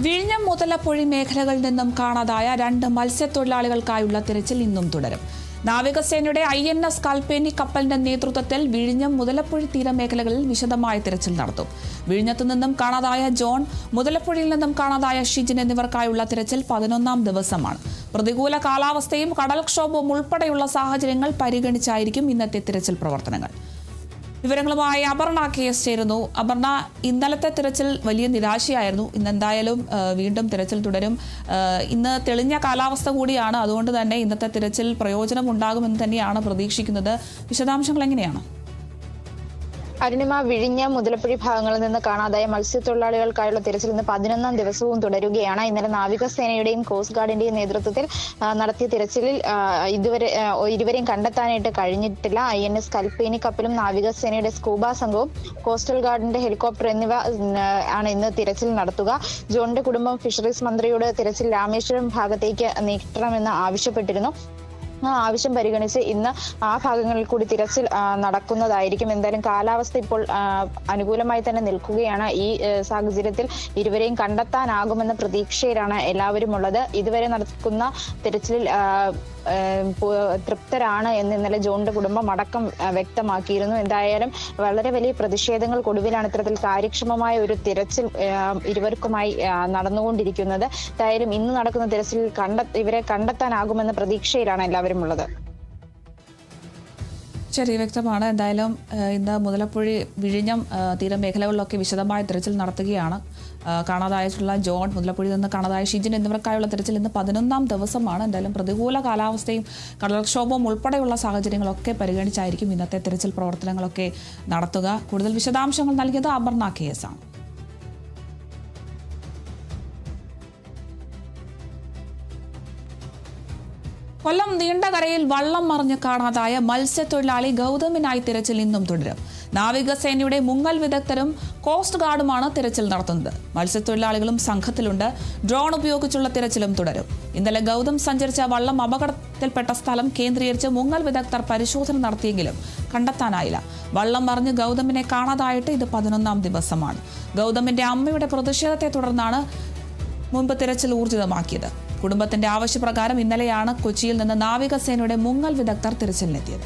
വിഴിഞ്ഞം മുതലപ്പൊഴി മേഖലകളിൽ നിന്നും കാണാതായ 2 മത്സ്യത്തൊഴിലാളികൾക്കായുള്ള തിരച്ചിൽ ഇന്നും തുടരും. നാവികസേനയുടെ INS കൽപ്പേനി കപ്പലിന്റെ നേതൃത്വത്തിൽ വിഴിഞ്ഞം മുതലപ്പൊഴി തീരമേഖലകളിൽ വിശദമായ തിരച്ചിൽ നടത്തും. വിഴിഞ്ഞത്തു നിന്നും കാണാതായ ജോൺ, മുതലപ്പൊഴിയിൽ നിന്നും കാണാതായ ഷിജിൻ എന്നിവർക്കായുള്ള തിരച്ചിൽ 11ാം ദിവസമാണ്. പ്രതികൂല കാലാവസ്ഥയും കടൽക്ഷോഭവും ഉൾപ്പെടെയുള്ള സാഹചര്യങ്ങൾ പരിഗണിച്ചായിരിക്കും ഇന്നത്തെ തിരച്ചിൽ പ്രവർത്തനങ്ങൾ. വിവരങ്ങളുമായി അപർണ KS ചേരുന്നു. അപർണ, ഇന്നലത്തെ തിരച്ചിൽ വലിയ നിരാശയായിരുന്നു. ഇന്നെന്തായാലും വീണ്ടും തിരച്ചിൽ തുടരും. ഇന്ന് തെളിഞ്ഞ കാലാവസ്ഥ കൂടിയാണ്, അതുകൊണ്ട് തന്നെ ഇന്നത്തെ തിരച്ചിൽ പ്രയോജനമുണ്ടാകുമെന്ന് തന്നെയാണ് പ്രതീക്ഷിക്കുന്നത്. വിശദാംശങ്ങൾ എങ്ങനെയാണ്? അരുണിമ, വിഴിഞ്ഞം മുതലപ്പൊഴി ഭാഗങ്ങളിൽ നിന്ന് കാണാതായ മത്സ്യത്തൊഴിലാളികൾക്കായുള്ള തിരച്ചിൽ ഇന്ന് 11ാം ദിവസവും തുടരുകയാണ്. ഇന്നലെ നാവികസേനയുടെയും കോസ്റ്റ് ഗാർഡിന്റെയും നേതൃത്വത്തിൽ നടത്തിയ തിരച്ചിലിൽ ഇരുവരെയും കണ്ടെത്താനായിട്ട് കഴിഞ്ഞിട്ടില്ല. INS കൽപ്പേനി കപ്പലും നാവികസേനയുടെ സ്കൂബ സംഘവും കോസ്റ്റൽ ഗാർഡിന്റെ ഹെലികോപ്റ്റർ എന്നിവ ആണ് ഇന്ന് തിരച്ചിൽ നടത്തുക. ജോണിന്റെ കുടുംബം ഫിഷറീസ് മന്ത്രിയോട് തിരച്ചിൽ രാമേശ്വരം ഭാഗത്തേക്ക് നീട്ടണമെന്ന് ആവശ്യപ്പെട്ടിരുന്നു. ആവശ്യം പരിഗണിച്ച് ഇന്ന് ആ ഭാഗങ്ങളിൽ കൂടി തിരച്ചിൽ നടക്കുന്നതായിരിക്കും. എന്തായാലും കാലാവസ്ഥ ഇപ്പോൾ അനുകൂലമായി തന്നെ നിൽക്കുകയാണ്. ഈ സാഹചര്യത്തിൽ ഇരുവരെയും കണ്ടെത്താനാകുമെന്ന പ്രതീക്ഷയിലാണ് എല്ലാവരും ഉള്ളത്. ഇതുവരെ നടക്കുന്ന തിരച്ചിലിൽ തൃപ്തരാണ് എന്ന് ഇന്നലെ ജോണിന്റെ കുടുംബം അടക്കം വ്യക്തമാക്കിയിരുന്നു. എന്തായാലും വളരെ വലിയ പ്രതിഷേധങ്ങൾക്കൊടുവിലാണ് ഇത്തരത്തിൽ കാര്യക്ഷമമായ ഒരു തിരച്ചിൽ ഇരുവർക്കുമായി നടന്നുകൊണ്ടിരിക്കുന്നത്. എന്തായാലും ഇന്ന് നടക്കുന്ന തിരച്ചിലിൽ ഇവരെ കണ്ടെത്താനാകുമെന്ന പ്രതീക്ഷയിലാണ് എല്ലാവരും ഉള്ളത്. ശരി, വ്യക്തമാണ്. എന്തായാലും ഇന്ന് മുതലപ്പൊഴി വിഴിഞ്ഞം തീരമേഖലകളിലൊക്കെ വിശദമായ തിരച്ചിൽ നടത്തുകയാണ്. കാണാതായിട്ടുള്ള ജോൺ, മുതലപ്പൊഴിയിൽ നിന്ന് കാണാതായ ഷിജിൻ എന്നിവർക്കായുള്ള തിരച്ചിൽ ഇന്ന് 11ാം ദിവസമാണ്. എന്തായാലും പ്രതികൂല കാലാവസ്ഥയും കടൽക്ഷോഭവും ഉൾപ്പെടെയുള്ള സാഹചര്യങ്ങളൊക്കെ പരിഗണിച്ചായിരിക്കും ഇന്നത്തെ തിരച്ചിൽ പ്രവർത്തനങ്ങളൊക്കെ നടത്തുക. കൂടുതൽ വിശദാംശങ്ങൾ നൽകിയത് അപർണ KS ആണ്. കൊല്ലം നീണ്ടകരയിൽ വള്ളം മറിഞ്ഞ് കാണാതായ മത്സ്യത്തൊഴിലാളി ഗൗതമിനായി തിരച്ചിൽ ഇന്നും തുടരും. നാവികസേനയുടെ മുങ്ങൽ വിദഗ്ധരും കോസ്റ്റ് ഗാർഡുമാണ് തിരച്ചിൽ നടത്തുന്നത്. മത്സ്യത്തൊഴിലാളികളും സംഘത്തിലുണ്ട്. ഡ്രോൺ ഉപയോഗിച്ചുള്ള തിരച്ചിലും തുടരും. ഇന്നലെ ഗൗതം സഞ്ചരിച്ച വള്ളം അപകടത്തിൽപ്പെട്ട സ്ഥലം കേന്ദ്രീകരിച്ച് മുങ്ങൽ വിദഗ്ധർ പരിശോധന നടത്തിയെങ്കിലും കണ്ടെത്താനായില്ല. വള്ളം മറിഞ്ഞ് ഗൗതമിനെ കാണാതായിട്ട് ഇത് 11ാം ദിവസമാണ്. ഗൗതമിന്റെ അമ്മയുടെ പ്രതിഷേധത്തെ തുടർന്നാണ് മുൻപ് തിരച്ചിൽ ഊർജിതമാക്കിയത്. കുടുംബത്തിന്റെ ആവശ്യപ്രകാരം ഇന്നലെയാണ് കൊച്ചിയിൽ നിന്ന് നാവികസേനയുടെ മുങ്ങൽ വിദഗ്ധർ തിരച്ചിലിനെത്തിയത്.